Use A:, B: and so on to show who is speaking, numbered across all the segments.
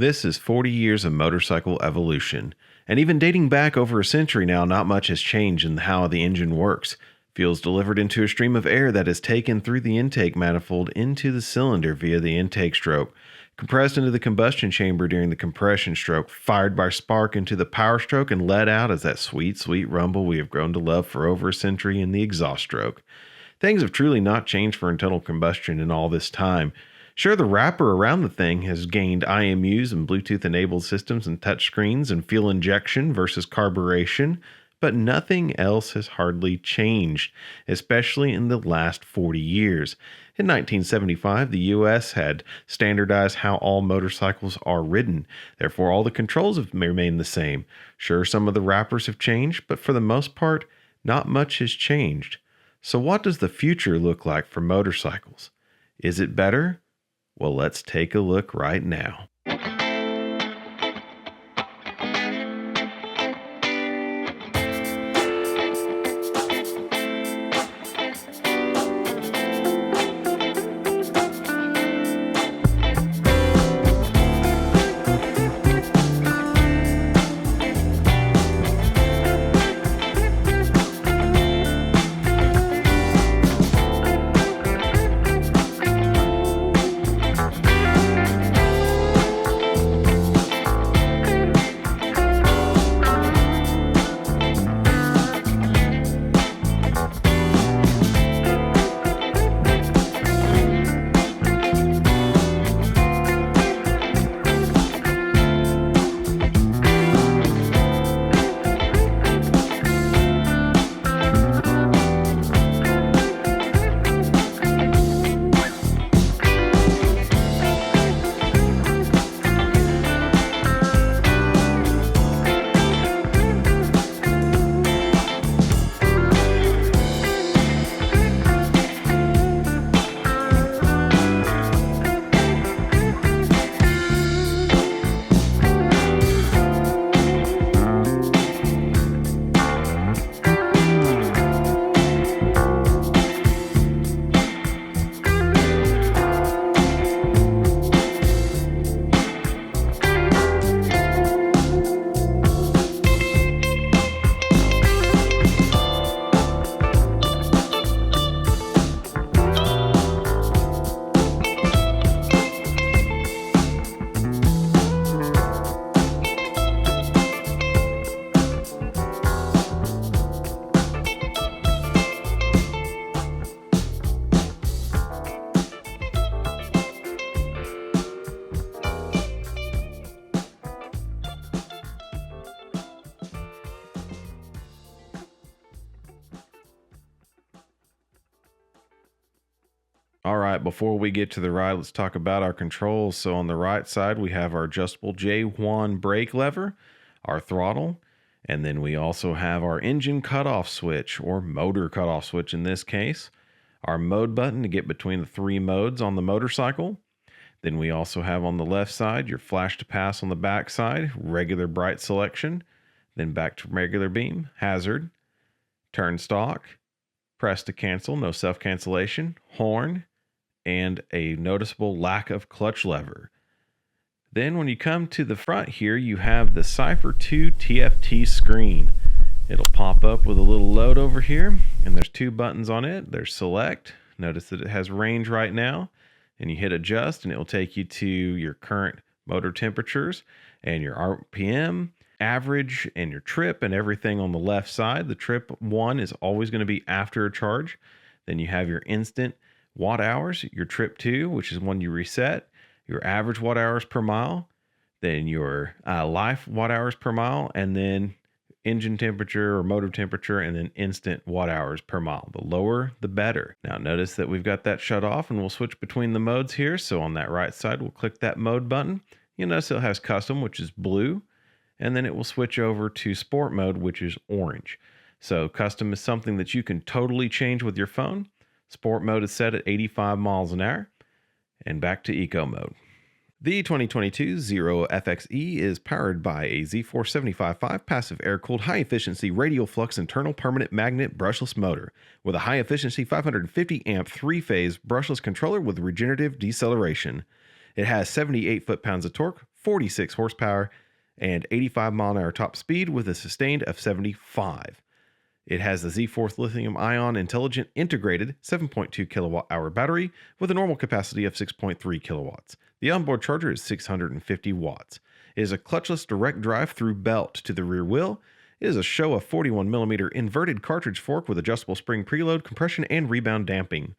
A: This is 40 years of motorcycle evolution, and even dating back over a century now, not much has changed in how the engine works. Fuel is delivered into a stream of air that is taken through the intake manifold into the cylinder via the intake stroke, compressed into the combustion chamber during the compression stroke, fired by spark into the power stroke, and let out as that sweet, sweet rumble we have grown to love for over a century in the exhaust stroke. Things have truly not changed for internal combustion in all this time. Sure, the wrapper around the thing has gained IMUs and Bluetooth-enabled systems and touchscreens and fuel injection versus carburation, but nothing else has hardly changed, especially in the last 40 years. In 1975, the U.S. had standardized how all motorcycles are ridden. Therefore, all the controls have remained the same. Sure, some of the wrappers have changed, but for the most part, not much has changed. So what does the future look like for motorcycles? Is it better? Well, let's take a look right now. All right, before we get to the ride, let's talk about our controls. So on the right side, we have our adjustable J1 brake lever, our throttle, and then we also have our engine cutoff switch, or motor cutoff switch in this case, our mode button to get between the three modes on the motorcycle. Then we also have on the left side your flash to pass on the back side, regular bright selection, then back to regular beam, hazard, turn stock, press to cancel, no self-cancellation, horn, and a noticeable lack of clutch lever. Then when you come to the front here, you have the Cypher 2 TFT screen. It'll pop up with a little load over here, and there's two buttons on it. There's select. Notice that it has range right now, and you hit adjust, and it will take you to your current motor temperatures and your RPM, average, and your trip, and everything on the left side. The trip 1 is always going to be after a charge. Then you have your instant watt hours, your trip 2, which is when you reset, your average watt hours per mile, then your life watt hours per mile, and then engine temperature or motor temperature, and then instant watt hours per mile. The lower, the better. Now notice that we've got that shut off, and we'll switch between the modes here. So on that right side, we'll click that mode button. You'll notice it has custom, which is blue, and then it will switch over to sport mode, which is orange. So custom is something that you can totally change with your phone. Sport mode is set at 85 miles an hour, and back to eco mode. The 2022 Zero FXE is powered by a Z475-5 passive air-cooled high-efficiency radial flux internal permanent magnet brushless motor with a high-efficiency 550-amp three-phase brushless controller with regenerative deceleration. It has 78 foot-pounds of torque, 46 horsepower, and 85 mile an hour top speed with a sustained of 75. It has the Z-Force lithium-ion intelligent integrated 7.2 kilowatt-hour battery with a normal capacity of 6.3 kilowatts. The onboard charger is 650 watts. It is a clutchless direct drive through belt to the rear wheel. It is a Showa 41mm inverted cartridge fork with adjustable spring preload, compression, and rebound damping.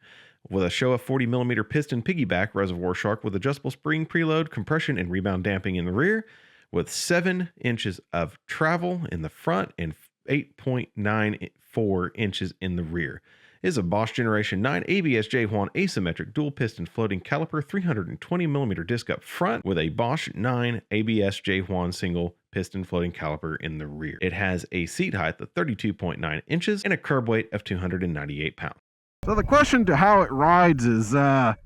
A: With a Showa 40mm piston piggyback reservoir shark with adjustable spring preload, compression, and rebound damping in the rear, with 7 inches of travel in the front and 8.94 inches in the rear. It is a Bosch Generation 9 ABS J1 asymmetric dual piston floating caliper 320mm disc up front with a Bosch 9 ABS J1 single piston floating caliper in the rear. It has a seat height of 32.9 inches and a curb weight of 298 pounds.
B: So the question to how it rides is kind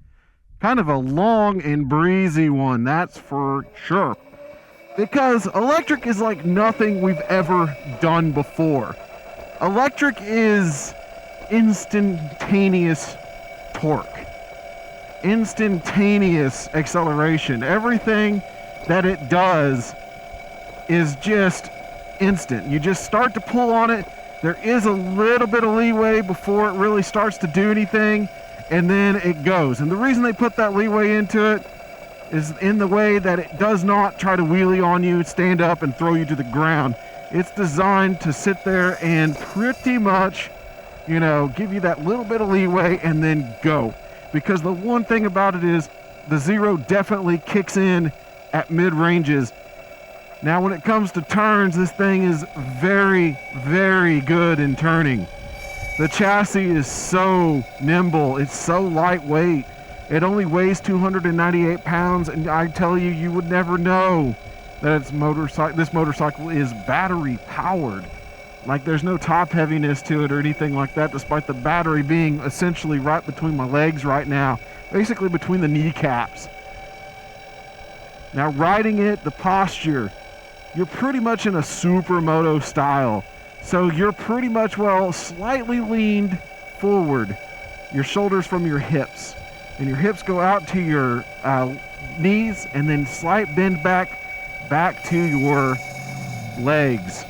B: of a long and breezy one, that's for sure. Because electric is like nothing we've ever done before. Electric is instantaneous torque, instantaneous acceleration. Everything that it does is just instant. You just start to pull on it. There is a little bit of leeway before it really starts to do anything, and then it goes. And the reason they put that leeway into it is in the way that it does not try to wheelie on you, stand up, and throw you to the ground. It's designed to sit there and pretty much, you know, give you that little bit of leeway and then go. Because the one thing about it is the zero definitely kicks in at mid-ranges. Now when it comes to turns, this thing is very, very good in turning. The chassis is so nimble, it's so lightweight. It only weighs 298 pounds, and I tell you, you would never know that this motorcycle is battery powered. Like there's no top heaviness to it or anything like that, despite the battery being essentially right between my legs right now, basically between the kneecaps. Now riding it, the posture, you're pretty much in a supermoto style. So you're pretty much, well, slightly leaned forward, your shoulders from your hips. And your hips go out to your knees, and then slight bend back to your legs.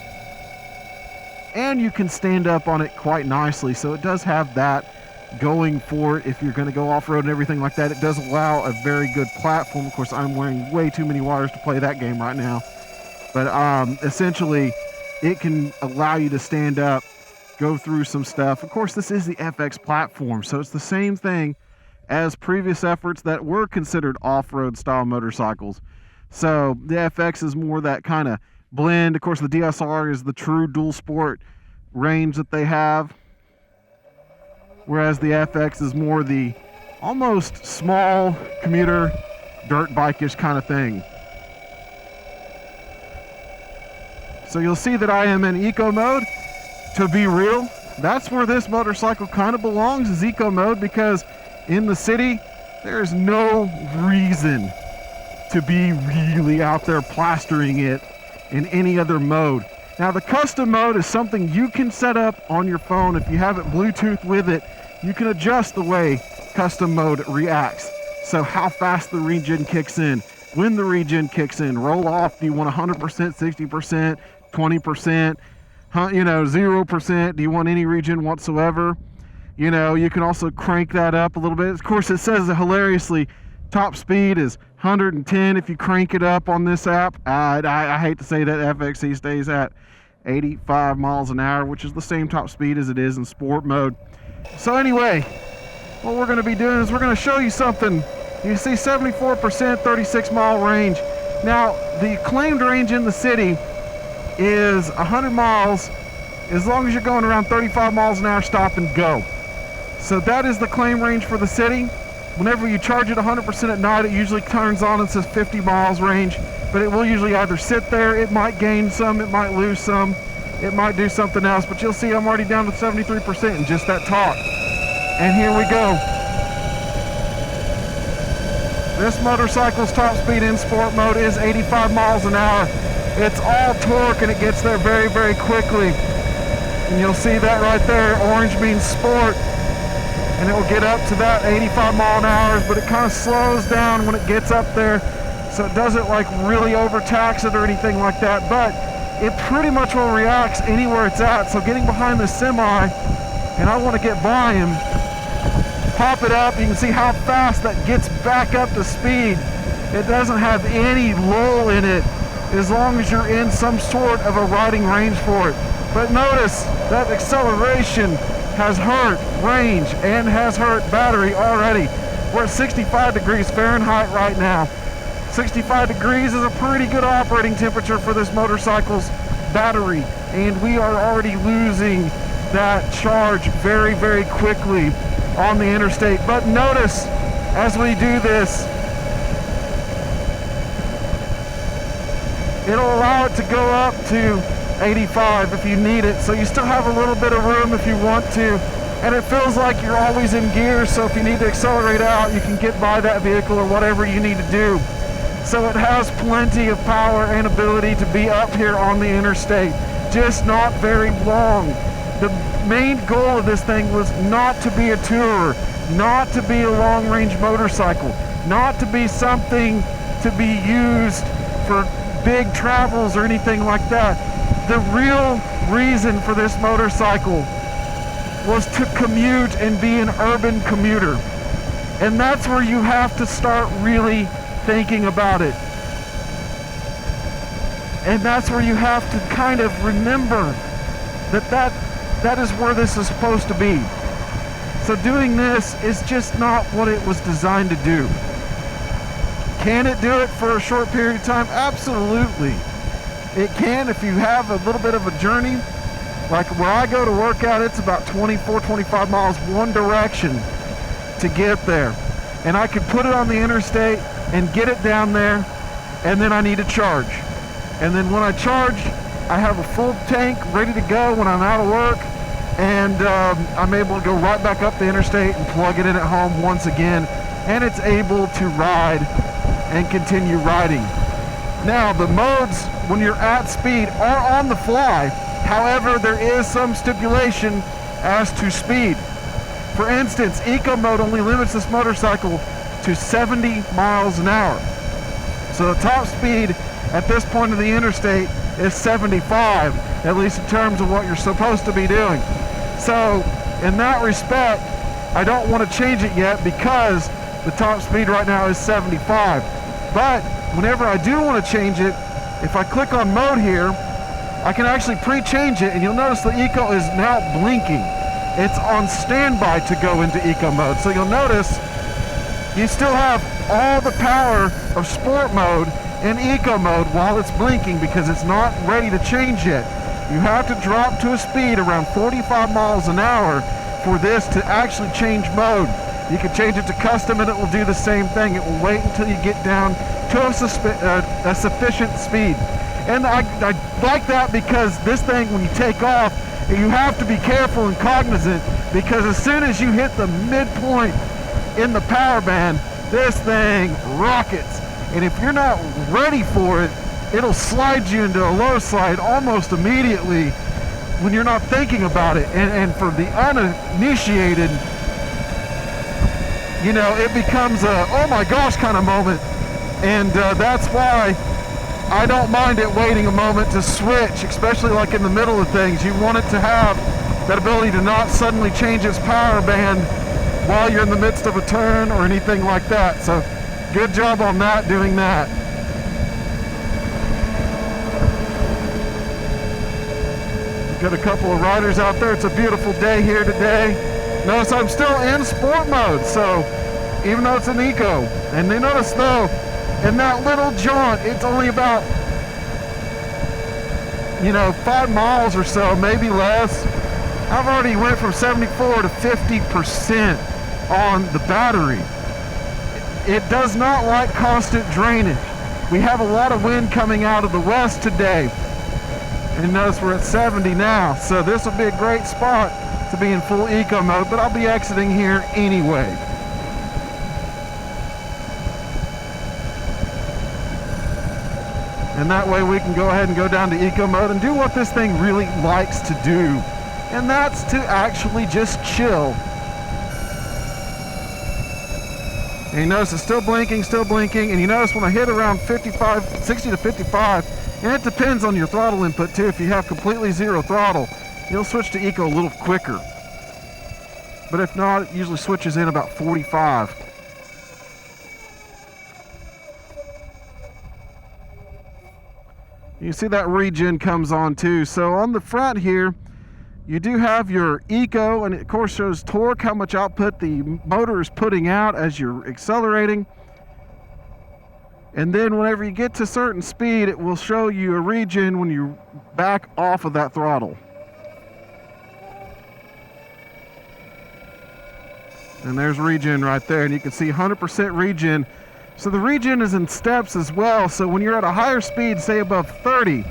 B: And you can stand up on it quite nicely, so it does have that going for it. If you're going to go off-road and everything like that, it does allow a very good platform. Of course, I'm wearing way too many wires to play that game right now. But essentially, it can allow you to stand up, go through some stuff. Of course, this is the FX platform, so it's the same thing as previous efforts that were considered off-road style motorcycles. So the FX is more that kind of blend. Of course, the DSR is the true dual sport range that they have, whereas the FX is more the almost small commuter dirt bike-ish kind of thing. So you'll see that I am in eco mode. To be real, that's where this motorcycle kind of belongs, is eco mode, because in the city, there's no reason to be really out there plastering it in any other mode. Now, the custom mode is something you can set up on your phone. If you have it Bluetooth with it, you can adjust the way custom mode reacts. So how fast the regen kicks in, when the regen kicks in, roll off, do you want 100%, 60%, 20%, 0%, do you want any regen whatsoever? You know, you can also crank that up a little bit. Of course, it says that hilariously, top speed is 110 if you crank it up on this app. I hate to say that FXE stays at 85 miles an hour, which is the same top speed as it is in sport mode. So anyway, what we're going to be doing is we're going to show you something. You see 74%, 36 mile range. Now, the claimed range in the city is 100 miles as long as you're going around 35 miles an hour stop and go. So that is the claim range for the city. Whenever you charge it 100% at night, it usually turns on and says 50 miles range, but it will usually either sit there, it might gain some, it might lose some, it might do something else, but you'll see I'm already down to 73% in just that talk. And here we go. This motorcycle's top speed in sport mode is 85 miles an hour. It's all torque and it gets there very, very quickly. And you'll see that right there, orange means sport. And it will get up to that 85 mile an hour, but it kind of slows down when it gets up there. so it doesn't like really overtax it or anything like that, but it pretty much will react anywhere it's at. So getting behind the semi, and I want to get by him, pop it up, you can see how fast that gets back up to speed. It doesn't have any lull in it as long as you're in some sort of a riding range for it. But notice that acceleration has hurt range and has hurt battery already. We're at 65 degrees Fahrenheit right now. 65 degrees is a pretty good operating temperature for this motorcycle's battery, and we are already losing that charge very, very quickly on the interstate. But notice as we do this, it'll allow it to go up to 85 if you need it, so you still have a little bit of room if you want to, and it feels like you're always in gear, so if you need to accelerate out, you can get by that vehicle or whatever you need to do. So it has plenty of power and ability to be up here on the interstate, just not very long. The main goal of this thing was not to be a tourer, not to be a long-range motorcycle, not to be something to be used for big travels or anything like that. The real reason for this motorcycle was to commute and be an urban commuter. And that's where you have to start really thinking about it. And that's where you have to kind of remember that is where this is supposed to be. So doing this is just not what it was designed to do. Can it do it for a short period of time? Absolutely. It can if you have a little bit of a journey. Like where I go to work at, it's about 24, 25 miles one direction to get there. And I could put it on the interstate and get it down there, and then I need to charge. And then when I charge, I have a full tank ready to go when I'm out of work, and I'm able to go right back up the interstate and plug it in at home once again, and it's able to ride and continue riding. Now, the modes when you're at speed are on the fly. However, there is some stipulation as to speed. For instance, eco mode only limits this motorcycle to 70 miles an hour. So the top speed at this point of the interstate is 75, at least in terms of what you're supposed to be doing. So in that respect, I don't want to change it yet because the top speed right now is 75. But whenever I do want to change it, if I click on mode here, I can actually pre-change it, and you'll notice the eco is now blinking. It's on standby to go into eco mode. So you'll notice you still have all the power of sport mode in eco mode while it's blinking because it's not ready to change yet. You have to drop to a speed around 45 miles an hour for this to actually change mode. You can change it to custom and it will do the same thing. It will wait until you get down to a sufficient speed. And I like that because this thing, when you take off, you have to be careful and cognizant because as soon as you hit the midpoint in the power band, this thing rockets. And if you're not ready for it, it'll slide you into a low slide almost immediately when you're not thinking about it. And for the uninitiated, you know, it becomes a oh my gosh kind of moment. And that's why I don't mind it waiting a moment to switch, especially like in the middle of things. You want it to have that ability to not suddenly change its power band while you're in the midst of a turn or anything like that. So good job on that, doing that. We've got a couple of riders out there. It's a beautiful day here today. Notice I'm still in sport mode, so even though it's an eco. And they notice though, in that little jaunt, it's only about, 5 miles or so, maybe less. I've already went from 74 to 50% on the battery. It does not like constant drainage. We have a lot of wind coming out of the west today. And notice we're at 70 now. So this will be a great spot to be in full eco mode, but I'll be exiting here anyway. And that way we can go ahead and go down to eco mode and do what this thing really likes to do. And that's to actually just chill. And you notice it's still blinking, and you notice when I hit around 55, 60 to 55, and it depends on your throttle input too. If you have completely zero throttle, you'll switch to eco a little quicker. But if not, it usually switches in about 45. You see that regen comes on too. So on the front here, you do have your eco, and it of course shows torque, how much output the motor is putting out as you're accelerating. And then whenever you get to a certain speed, it will show you a regen when you back off of that throttle. And there's regen right there, and you can see 100% regen. So the regen is in steps as well. So when you're at a higher speed, say above 30,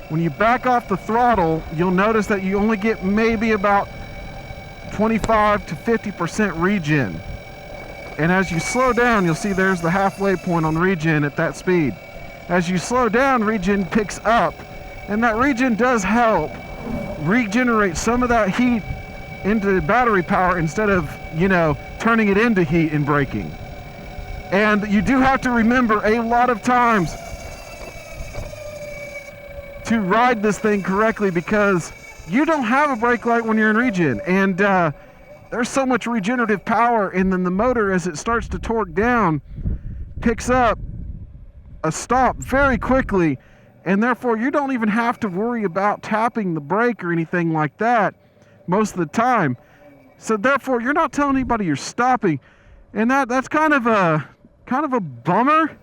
B: when you back off the throttle, you'll notice that you only get maybe about 25 to 50% regen. And as you slow down, you'll see there's the halfway point on regen at that speed. As you slow down, regen picks up, and that regen does help regenerate some of that heat into battery power instead of, turning it into heat in braking. And you do have to remember a lot of times to ride this thing correctly, because you don't have a brake light when you're in regen, and there's so much regenerative power, and then the motor, as it starts to torque down, picks up a stop very quickly, and therefore you don't even have to worry about tapping the brake or anything like that most of the time. So therefore you're not telling anybody you're stopping, and that's kind of a bummer.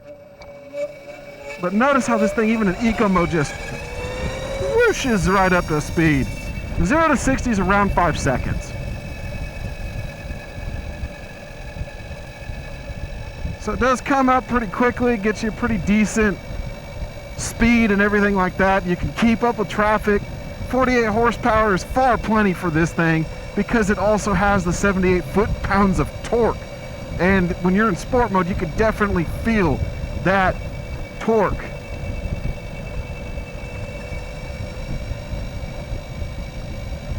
B: But notice how this thing, even in eco mode, just whooshes right up to speed. 0 to 60 is around 5 seconds. So it does come up pretty quickly, gets you a pretty decent speed and everything like that. You can keep up with traffic. 48 horsepower is far plenty for this thing, because it also has the 78 foot-pounds of torque. And when you're in sport mode, you can definitely feel that torque.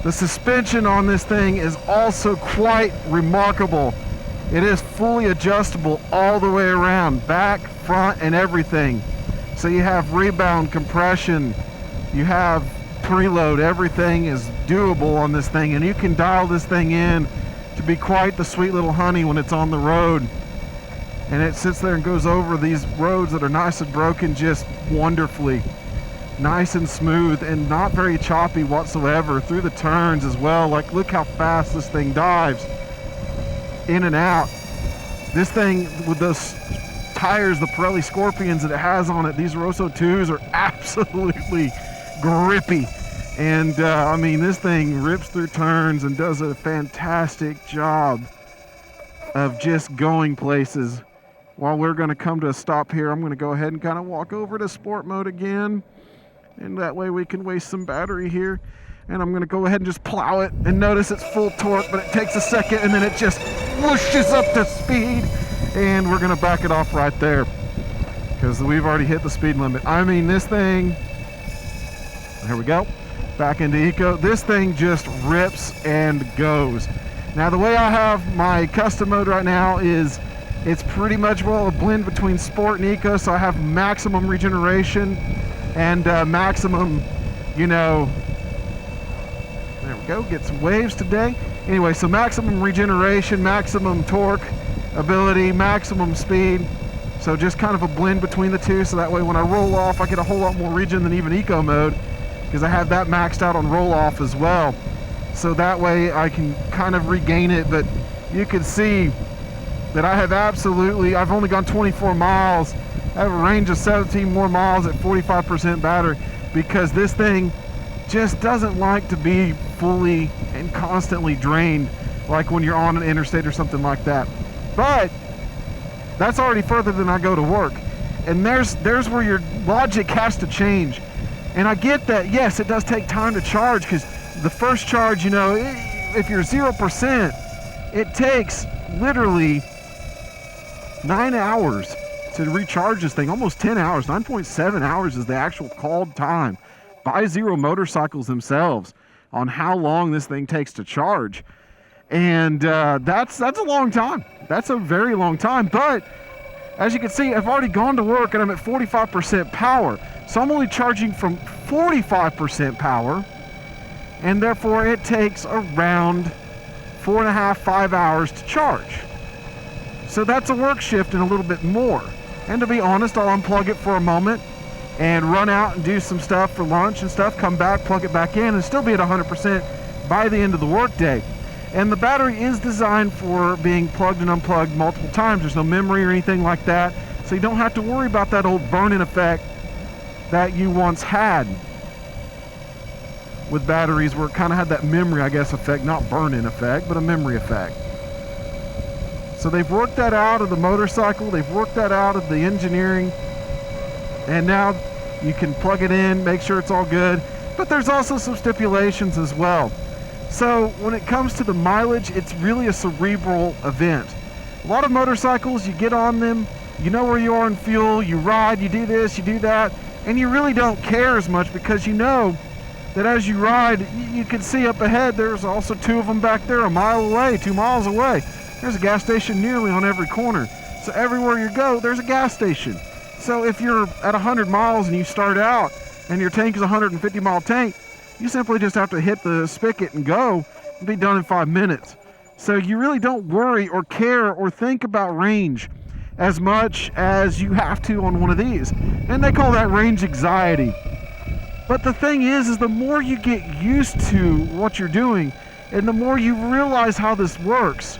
B: The suspension on this thing is also quite remarkable. It is fully adjustable all the way around, back, front, and everything. So you have rebound, compression, you have preload, everything is doable on this thing, and you can dial this thing in to be quite the sweet little honey when it's on the road. And it sits there and goes over these roads that are nice and broken just wonderfully. Nice and smooth and not very choppy whatsoever through the turns as well. Like, look how fast this thing dives in and out. This thing with those tires, the Pirelli Scorpions that it has on it, these Rosso 2s are absolutely grippy. And I mean, this thing rips through turns and does a fantastic job of just going places. While we're going to come to a stop here, I'm going to go ahead and kind of walk over to sport mode again. And that way we can waste some battery here. And I'm going to go ahead and just plow it. And notice it's full torque, but it takes a second, and then it just whooshes up to speed. And we're going to back it off right there, because we've already hit the speed limit. I mean, this thing, there we go, back into eco. This thing just rips and goes. Now, the way I have my custom mode right now is it's pretty much a blend between sport and eco. So I have maximum regeneration and maximum, there we go, get some waves today. Anyway, so maximum regeneration, maximum torque ability, maximum speed. So just kind of a blend between the two, so that way when I roll off, I get a whole lot more regen than even eco mode, because I have that maxed out on roll off as well. So that way I can kind of regain it. But you can see that I've only gone 24 miles. I have a range of 17 more miles at 45% battery, because this thing just doesn't like to be fully and constantly drained like when you're on an interstate or something like that. But that's already further than I go to work. And there's where your logic has to change. And I get that, yes, it does take time to charge, because the first charge, if you're 0%, it takes literally 9 hours to recharge this thing, almost 10 hours. 9.7 hours is the actual called time by Zero motorcycles themselves on how long this thing takes to charge. And that's a long time. That's a very long time. But as you can see, I've already gone to work and I'm at 45% power. So I'm only charging from 45% power, and therefore it takes around 4.5, 5 hours to charge. So that's a work shift and a little bit more. And to be honest, I'll unplug it for a moment and run out and do some stuff for lunch and stuff, come back, plug it back in, and still be at 100% by the end of the workday. And the battery is designed for being plugged and unplugged multiple times. There's no memory or anything like that, so you don't have to worry about that old burn-in effect that you once had with batteries, where it kind of had that memory, I guess, effect, not burn-in effect, but a memory effect. So they've worked that out of the motorcycle, they've worked that out of the engineering, and now you can plug it in, make sure it's all good. But there's also some stipulations as well. So when it comes to the mileage, it's really a cerebral event. A lot of motorcycles, you get on them, you know where you are in fuel, you ride, you do this, you do that, and you really don't care as much, because you know that as you ride, you can see up ahead, there's also 2 of them back there, a mile away, 2 miles away. There's a gas station nearly on every corner. So everywhere you go, there's a gas station. So if you're at 100 miles and you start out and your tank is a 150 mile tank, you simply just have to hit the spigot and go and be done in 5 minutes. So you really don't worry or care or think about range as much as you have to on one of these. And they call that range anxiety. But the thing is the more you get used to what you're doing and the more you realize how this works,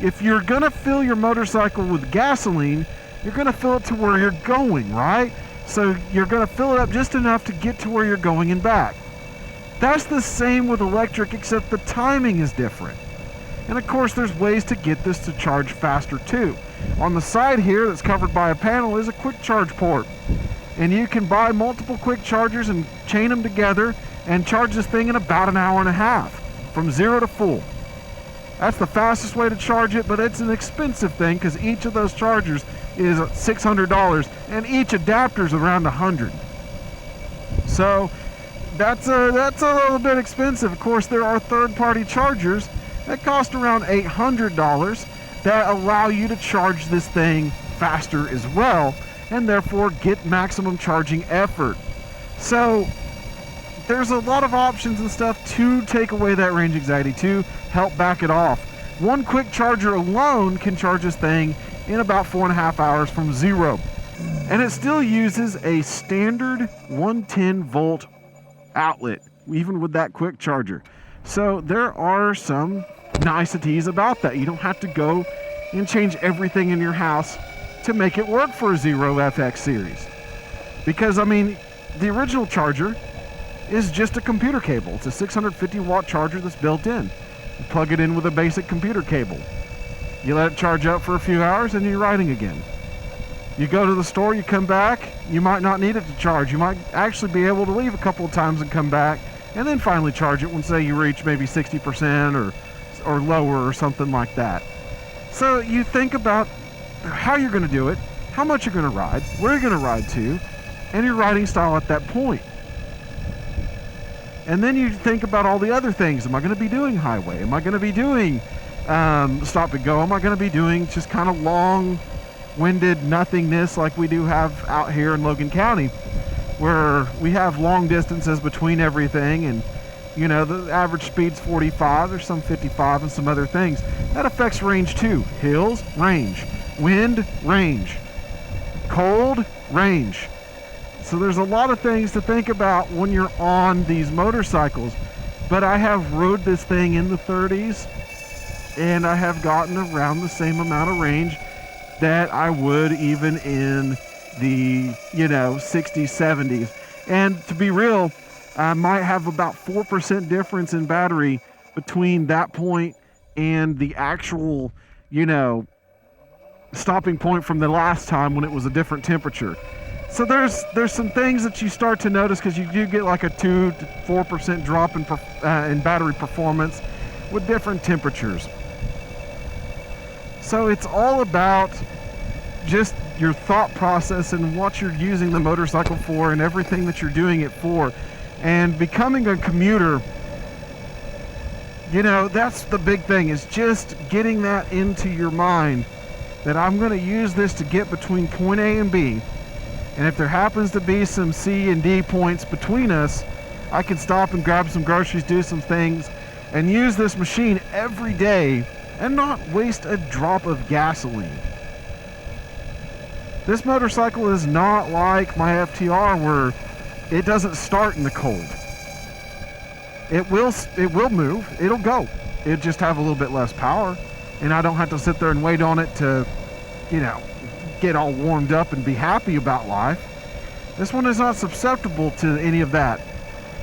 B: if you're gonna fill your motorcycle with gasoline, you're gonna fill it to where you're going, right? So you're gonna fill it up just enough to get to where you're going and back. That's the same with electric, except the timing is different. And of course, there's ways to get this to charge faster too. On the side here that's covered by a panel is a quick charge port. And you can buy multiple quick chargers and chain them together and charge this thing in about 1.5 hours from 0 to full. That's the fastest way to charge it, but it's an expensive thing because each of those chargers is $600 and each adapter is around $100. So that's a little bit expensive. Of course, there are third-party chargers that cost around $800 that allow you to charge this thing faster as well, and therefore get maximum charging effort. So there's a lot of options and stuff to take away that range anxiety, to help back it off. One quick charger alone can charge this thing in about 4.5 hours from 0. And it still uses a standard 110 volt outlet, even with that quick charger. So there are some niceties about that. You don't have to go and change everything in your house to make it work for a Zero FX series. Because, I mean, the original charger is just a computer cable. It's a 650 watt charger that's built in. You plug it in with a basic computer cable. You let it charge up for a few hours and you're riding again. You go to the store, you come back, you might not need it to charge. You might actually be able to leave a couple of times and come back and then finally charge it when, say, you reach maybe 60% or lower or something like that. So you think about how you're going to do it, how much you're going to ride, where you're going to ride to, and your riding style at that point. And then you think about all the other things. Am I going to be doing highway? Am I going to be doing stop and go? Am I going to be doing just kind of long-winded nothingness like we do have out here in Logan County, where we have long distances between everything, and you know, the average speed's 45, there's some 55 and some other things. That affects range too. Hills, range. Wind, range. Cold, range. So there's a lot of things to think about when you're on these motorcycles. But I have rode this thing in the 30s, and I have gotten around the same amount of range that I would even in the, 60s, 70s. And to be real, I might have about 4% difference in battery between that point and the actual, stopping point from the last time when it was a different temperature. So there's some things that you start to notice, because you do get like a 2 to 4% drop in battery performance with different temperatures. So it's all about just your thought process and what you're using the motorcycle for and everything that you're doing it for. And becoming a commuter You know, that's the big thing, is just getting that into your mind, that I'm going to use this to get between point A and B. And if there happens to be some C and D points between us, I can stop and grab some groceries, do some things, and use this machine every day and not waste a drop of gasoline. This motorcycle is not like my FTR, where it doesn't start in the cold. It will move, it'll go. It'll just have a little bit less power, and I don't have to sit there and wait on it to, you know, get all warmed up and be happy about life. This one is not susceptible to any of that.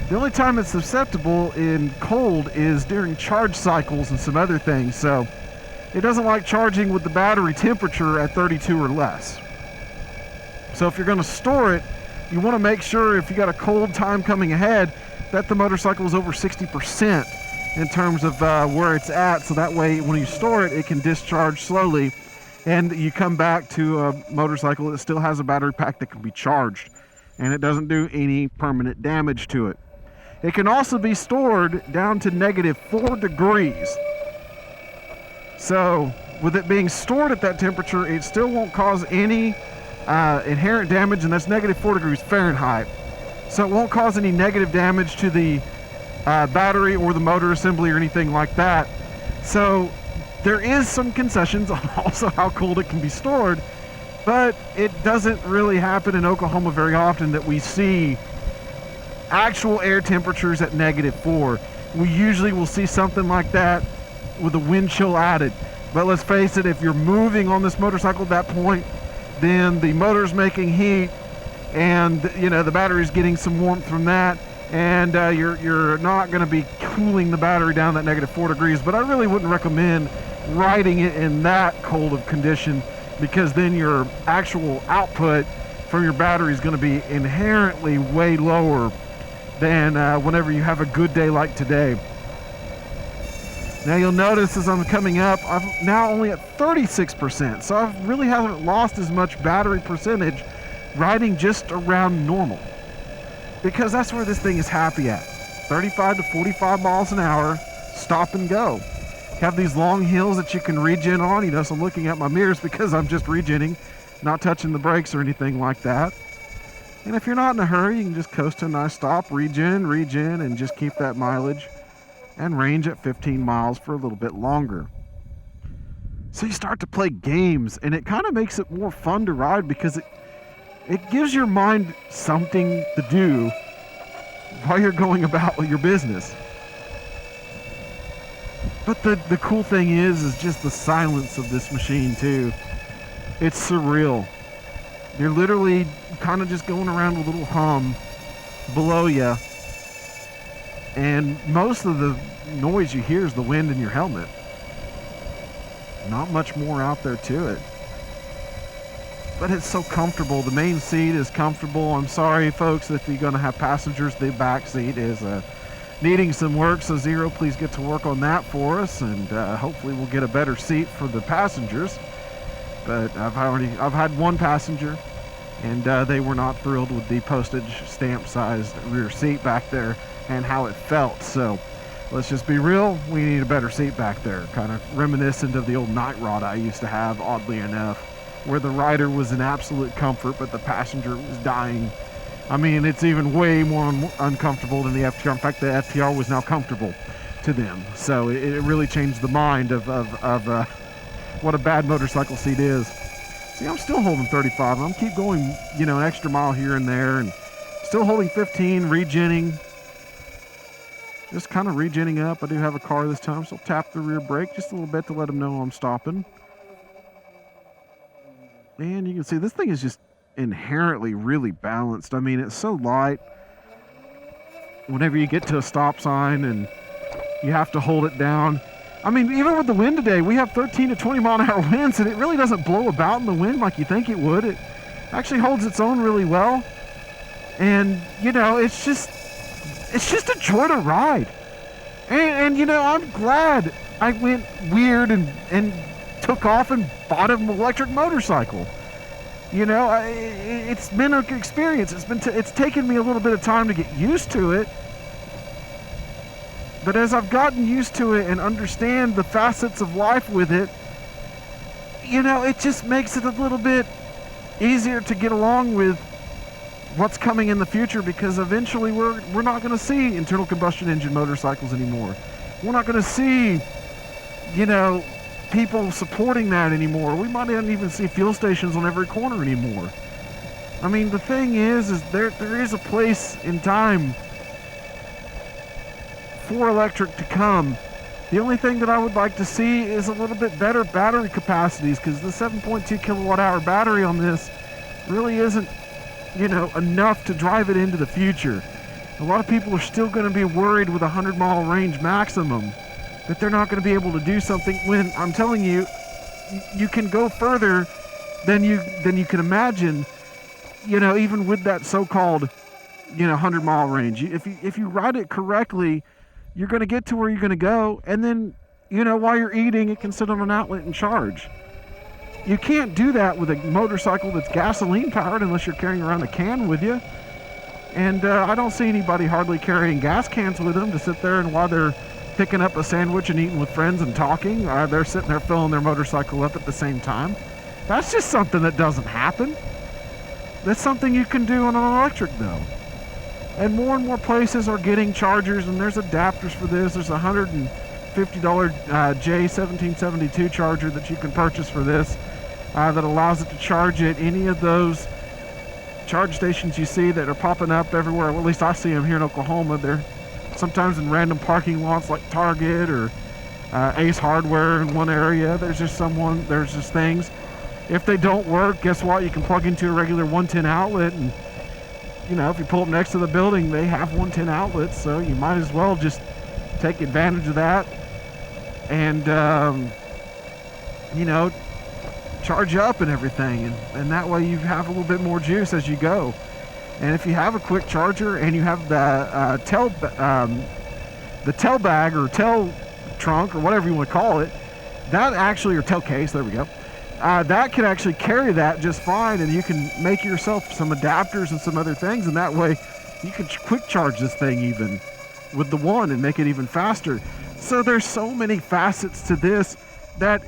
B: The only time it's susceptible in cold is during charge cycles and some other things, so it doesn't like charging with the battery temperature at 32 or less. So if you're going to store it, you want to make sure, if you got a cold time coming ahead, that the motorcycle is over 60% in terms of where it's at, so that way when you store it, it can discharge slowly, and you come back to a motorcycle that still has a battery pack that can be charged, and it doesn't do any permanent damage to it. It can also be stored down to -4 degrees. So with it being stored at that temperature, it still won't cause any inherent damage, and that's -4 degrees Fahrenheit. So it won't cause any negative damage to the battery or the motor assembly or anything like that. So there is some concessions on also how cold it can be stored, but it doesn't really happen in Oklahoma very often that we see actual air temperatures at -4. We usually will see something like that with a wind chill added. But let's face it, if you're moving on this motorcycle at that point, then the motor's making heat, and you know the battery's getting some warmth from that, and you're not going to be cooling the battery down that -4 degrees. But I really wouldn't recommend riding it in that cold of condition, because then your actual output from your battery is going to be inherently way lower than whenever you have a good day like today. Now you'll notice as I'm coming up, I'm now only at 36%, so I really haven't lost as much battery percentage riding just around normal, because that's where this thing is happy at. 35 to 45 miles an hour, stop and go. Have these long hills that you can regen on. You know, so I'm looking at my mirrors because I'm just regenning, not touching the brakes or anything like that. And if you're not in a hurry, you can just coast to a nice stop, regen, and just keep that mileage and range at 15 miles for a little bit longer. So you start to play games, and it kind of makes it more fun to ride, because it gives your mind something to do while you're going about with your business. But the cool thing is just the silence of this machine too. It's surreal. You're literally kind of just going around with a little hum below you, and most of the noise you hear is the wind in your helmet. Not much more out there to it. But it's so comfortable. The main seat is comfortable. I'm sorry, folks, if you're going to have passengers, the back seat is needing some work. So Zero, please get to work on that for us, and hopefully we'll get a better seat for the passengers. But I've had one passenger, and they were not thrilled with the postage stamp sized rear seat back there and how it felt. So let's just be real, we need a better seat back there, kind of reminiscent of the old Night Rod I used to have, oddly enough, where the rider was in absolute comfort but the passenger was dying. I mean, it's even way more uncomfortable than the FTR. In fact, the FTR was now comfortable to them. So it really changed the mind of what a bad motorcycle seat is. See, I'm still holding 35. I'm keep going, you know, an extra mile here and there, and still holding 15, regenning. Just kind of regenning up. I do have a car this time, so I'll tap the rear brake just a little bit to let them know I'm stopping. And you can see this thing is just inherently really balanced. I mean, it's so light. Whenever you get to a stop sign and you have to hold it down. I mean, even with the wind today, we have 13 to 20 mile an hour winds, and it really doesn't blow about in the wind like you think it would. It actually holds its own really well. And, you know, it's just a joy to ride. And you know, I'm glad I went weird and took off and bought an electric motorcycle. You know, it's been an experience. It's taken me a little bit of time to get used to it. But as I've gotten used to it and understand the facets of life with it, you know, it just makes it a little bit easier to get along with what's coming in the future, because eventually we're not going to see internal combustion engine motorcycles anymore. We're not going to see, you know, people supporting that anymore. We might not even see fuel stations on every corner anymore. I mean, the thing is there is a place in time for electric to come. The only thing that I would like to see is a little bit better battery capacities, because the 7.2 kilowatt hour battery on this really isn't, you know, enough to drive it into the future. A lot of people are still going to be worried with a 100-mile range maximum that they're not going to be able to do something, when I'm telling you, you can go further than you can imagine, you know, even with that so-called, you know, 100-mile range. If you ride it correctly, you're going to get to where you're going to go, and then, you know, while you're eating, it can sit on an outlet and charge. You can't do that with a motorcycle that's gasoline powered unless you're carrying around a can with you. And I don't see anybody hardly carrying gas cans with them to sit there, and while they're picking up a sandwich and eating with friends and talking, they're sitting there filling their motorcycle up at the same time. That's just something that doesn't happen. That's something you can do on an electric, though. And more places are getting chargers, and there's adapters for this. There's a $150 J1772 charger that you can purchase for this, that allows it to charge at any of those charge stations you see that are popping up everywhere. Well, at least I see them here in Oklahoma. They're sometimes in random parking lots like Target or Ace Hardware in one area. There's just things. If they don't work, guess what? You can plug into a regular 110 outlet, and, you know, if you pull up next to the building, they have 110 outlets, so you might as well just take advantage of that and, you know, charge up and everything, and that way you have a little bit more juice as you go. And if you have a quick charger and you have the tail bag or tail trunk or whatever you want to call it, that actually, or tail case, there we go, that can actually carry that just fine, and you can make yourself some adapters and some other things, and that way you can quick charge this thing even with the one and make it even faster. So there's so many facets to this that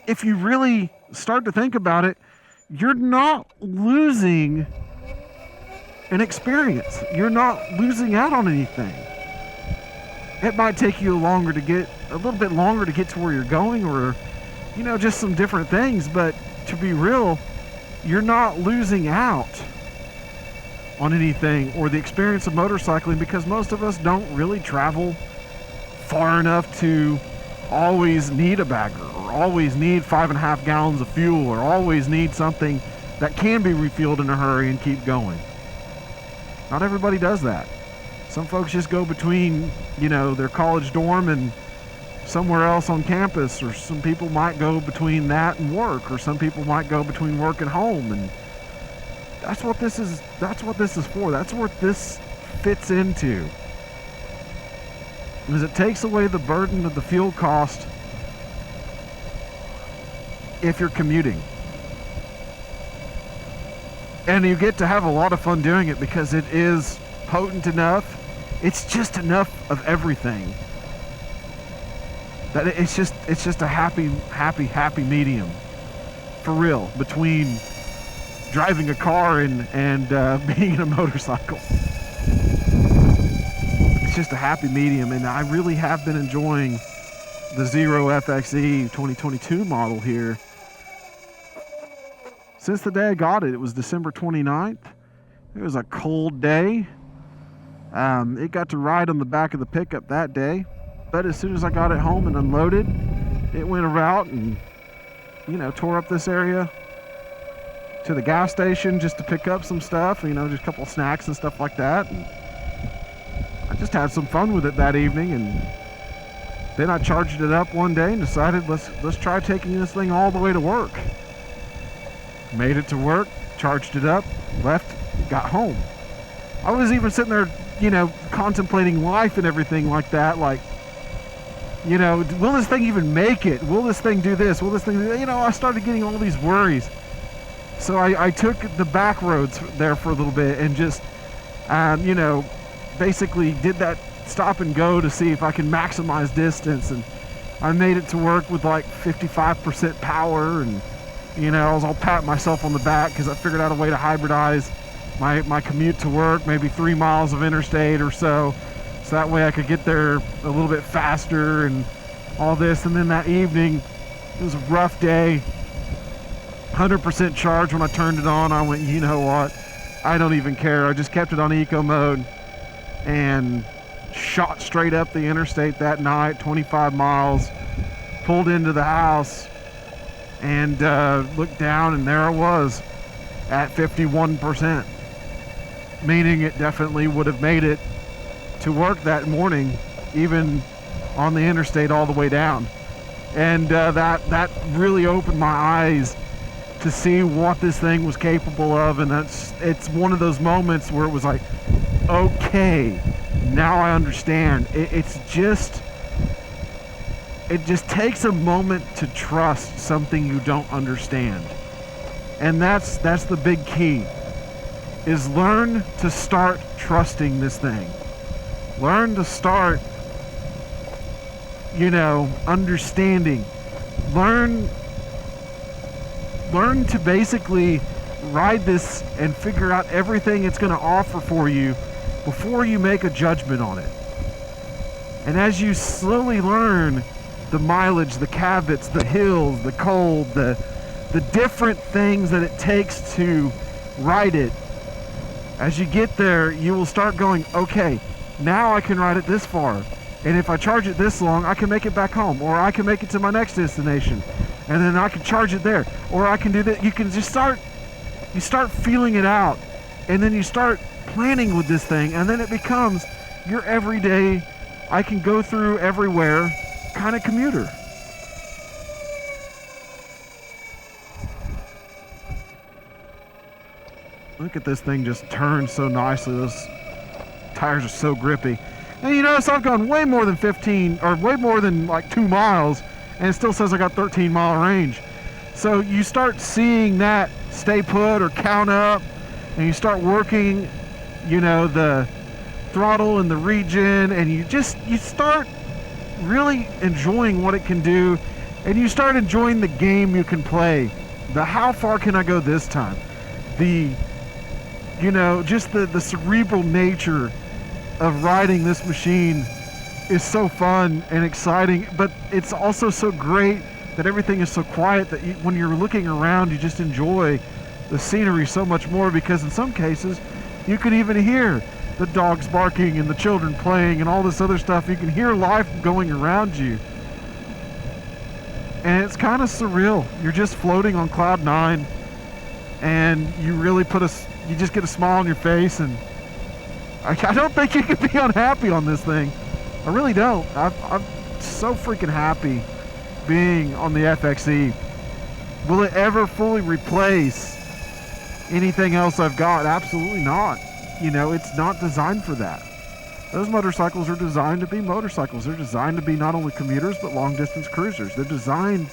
B: if you really start to think about it, you're not losing an experience. You're not losing out on anything. It might take you a little bit longer to get to where you're going, or, you know, just some different things, but to be real, you're not losing out on anything or the experience of motorcycling, because most of us don't really travel far enough to always need a bagger, or always need 5.5 gallons of fuel, or always need something that can be refueled in a hurry and keep going. Not everybody does that. Some folks just go between, you know, their college dorm and somewhere else on campus, or some people might go between that and work, or some people might go between work and home, and that's what this is for. That's what this fits into, is it takes away the burden of the fuel cost if you're commuting. And you get to have a lot of fun doing it, because it is potent enough. It's just enough of everything that it's just a happy medium, for real, between driving a car and being in a motorcycle. It's just a happy medium, and I really have been enjoying the Zero FXE 2022 model here since the day I got it. It was December 29th. It was a cold day. It got to ride on the back of the pickup that day, but as soon as I got it home and unloaded, it went a route and, you know, tore up this area to the gas station just to pick up some stuff, you know, just a couple of snacks and stuff like that. And I just had some fun with it that evening, and then I charged it up one day and decided let's try taking this thing all the way to work. Made it to work, charged it up, left, got home. I was even sitting there, you know, contemplating life and everything like that, like, you know, will this thing even make it? Will this thing do this? Will this thing do that? You know, I started getting all these worries. So I took the back roads there for a little bit and just, you know, basically did that stop and go to see if I can maximize distance, and I made it to work with like 55% power, and you know, I was all patting myself on the back because I figured out a way to hybridize my commute to work, maybe 3 miles of interstate or so that way I could get there a little bit faster and all this. And then that evening, it was a rough day, 100% charge. When I turned it on, I went, you know what, I don't even care. I just kept it on eco mode and shot straight up the interstate that night, 25 miles, pulled into the house and looked down, and there I was at 51%, meaning it definitely would have made it to work that morning, even on the interstate all the way down. And that really opened my eyes to see what this thing was capable of. And it's one of those moments where it was like, okay, now I understand. It just takes a moment to trust something you don't understand. And that's the big key, is learn to start trusting this thing. Learn to start, you know, understanding. Learn to basically ride this and figure out everything it's going to offer for you before you make a judgment on it. And as you slowly learn the mileage, the caveats, the hills, the cold, the different things that it takes to ride it, as you get there, you will start going, okay, now I can ride it this far. And if I charge it this long, I can make it back home, or I can make it to my next destination, and then I can charge it there, or I can do that. You can just start feeling it out, and then you start planning with this thing, and then it becomes your everyday, I can go through everywhere kind of commuter. Look at this thing just turn so nicely. Those tires are so grippy. And you notice I've gone way more than 15, or way more than like 2 miles, and it still says I got 13-mile range. So you start seeing that stay put or count up, and you start working, you know, the throttle and the regen, and you start really enjoying what it can do, and you start enjoying the game you can play. The how far can I go this time? The, you know, just the cerebral nature of riding this machine is so fun and exciting, but it's also so great that everything is so quiet that when you're looking around, you just enjoy the scenery so much more, because in some cases you can even hear the dogs barking and the children playing and all this other stuff. You can hear life going around you, and it's kind of surreal. You're just floating on cloud 9, and you really you just get a smile on your face, and I don't think you can be unhappy on this thing. I really don't. I'm so freaking happy being on the FXE. Will it ever fully replace anything else I've got? Absolutely not. You know, it's not designed for that. Those motorcycles are designed to be motorcycles. They're designed to be not only commuters, but long distance cruisers. They're designed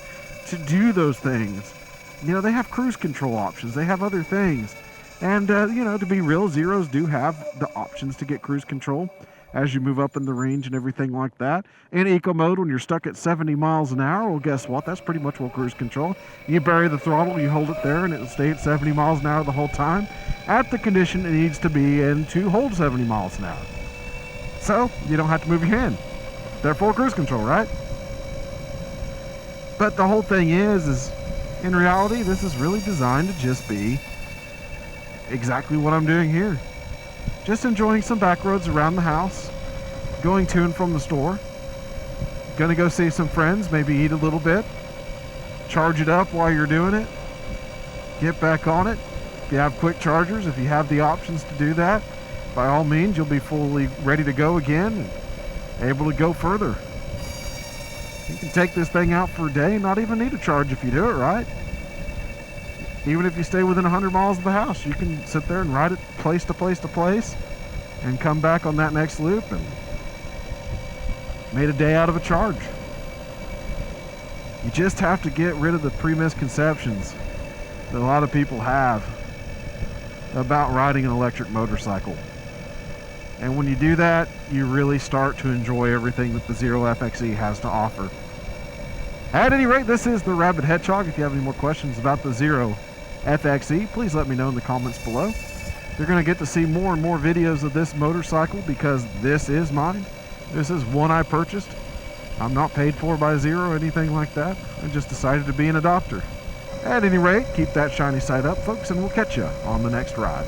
B: to do those things. You know, they have cruise control options. They have other things. And, you know, to be real, Zeros do have the options to get cruise control as you move up in the range and everything like that. In eco mode, when you're stuck at 70 miles an hour, well, guess what? That's pretty much what cruise control. You bury the throttle, you hold it there, and it'll stay at 70 miles an hour the whole time at the condition it needs to be in to hold 70 miles an hour. So, you don't have to move your hand. Therefore, cruise control, right? But the whole thing is in reality, this is really designed to just be exactly what I'm doing here. Just enjoying some back roads around the house, going to and from the store, gonna go see some friends, maybe eat a little bit, charge it up while you're doing it, get back on it. If you have quick chargers, if you have the options to do that, by all means, you'll be fully ready to go again and able to go further. You can take this thing out for a day and not even need a charge if you do it right. Even if you stay within 100 miles of the house, you can sit there and ride it place to place to place and come back on that next loop and made a day out of a charge. You just have to get rid of the premisconceptions that a lot of people have about riding an electric motorcycle. And when you do that, you really start to enjoy everything that the Zero FXE has to offer. At any rate, this is the Rabid Hedgehog. If you have any more questions about the Zero FXE, please let me know in the comments below. You're going to get to see more and more videos of this motorcycle because this is mine. This is one I purchased. I'm not paid for by Zero or anything like that. I just decided to be an adopter. At any rate, keep that shiny side up, folks, and we'll catch you on the next ride.